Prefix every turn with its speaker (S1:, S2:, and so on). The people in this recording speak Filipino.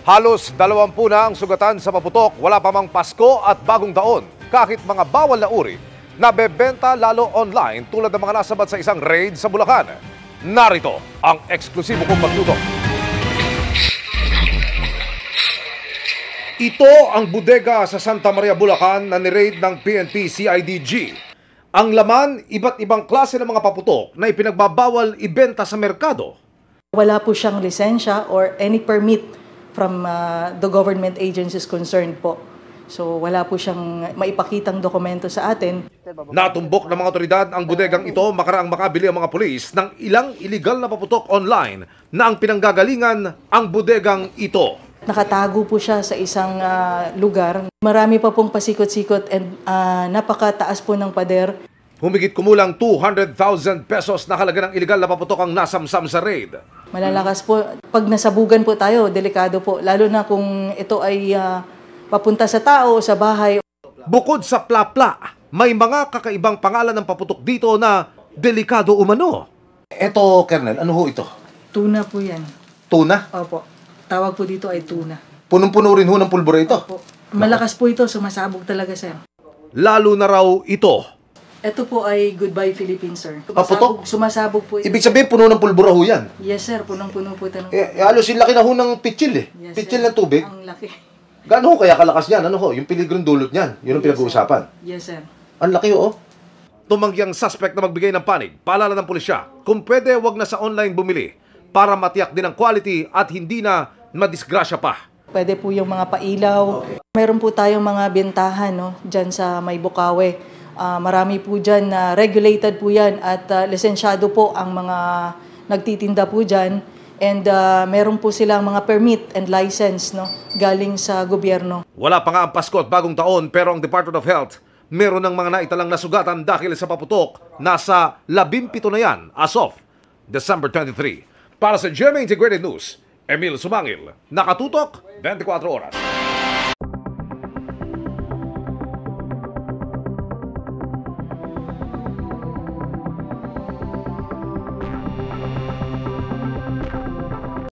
S1: Halos 20 na ang sugatan sa paputok, wala pa mang Pasko at bagong taon. Kahit mga bawal na uri, nabebenta lalo online tulad ng mga nasabat sa isang raid sa Bulacan. Narito ang eksklusibo kong pagtutok. Ito ang bodega sa Santa Maria, Bulacan na ni-raid ng PNP CIDG. Ang laman, iba't ibang klase ng mga paputok na ipinagbabawal ibenta sa merkado.
S2: Wala po siyang lisensya or any permit from the government agencies concerned po. So wala po siyang maipakitang dokumento sa atin.
S1: Natumbok ng mga otoridad ang bodegang ito makaraang makabili ang mga pulis ng ilang illegal na paputok online na ang pinanggagalingan ang bodegang ito.
S2: Nakatago po siya sa isang lugar. Marami pa pong pasikot-sikot and napakataas po ng pader.
S1: Humigit kumulang 200,000 pesos na halaga ng illegal na paputok ang nasamsam sa raid.
S2: Malalakas po. Pag nasabugan po tayo, delikado po. Lalo na kung ito ay papunta sa tao, sa bahay.
S1: Bukod sa plapla, may mga kakaibang pangalan ng paputok dito na delikado umano. Ito, Colonel, ano ho ito?
S2: Tuna po yan.
S1: Tuna?
S2: Opo. Tawag po dito ay tuna.
S1: Punong-puno rin ho ng pulbura ito?
S2: Opo. Malakas po ito, sumasabog talaga, sir.
S1: Lalo na raw ito.
S2: Ito po ay Goodbye Philippines, sir.
S1: Paputok?
S2: Sumasabog po ito.
S1: Ibig sabihin, puno ng pulbura ho yan?
S2: Yes, sir. Punong-puno po ito.
S1: Halos yung laki na ho ng pitchil eh.
S2: Yes,
S1: pitchil
S2: sir.
S1: ng tubig.
S2: Ang laki.
S1: Gaano ho kaya kalakas niyan? Ano ho? Yung piligrong dulot niyan. Yun ang pinag-uusapan.
S2: Yes, sir.
S1: Ang laki ho. Tumangyang suspect na magbigay ng panig. Paalala ng pulisya, kung pwede, wag na sa online bumili para matiyak din ang quality at hindi na madisgrasya pa.
S2: Pwede po yung mga pailaw. Okay. Meron po tayong mga bentahan, no, dyan sa May Bukawe. Marami po dyan na regulated po yan at lisensyado po ang mga nagtitinda po dyan. And meron po silang mga permit and license, no, galing sa gobyerno.
S1: Wala pa nga ang Pasko at bagong taon pero ang Department of Health meron ng mga naitalang nasugatan dahil sa paputok. Nasa 17 na yan as of December 23. Para sa GMA Integrated News, Emil Sumangil, Nakatutok, 24 Oras.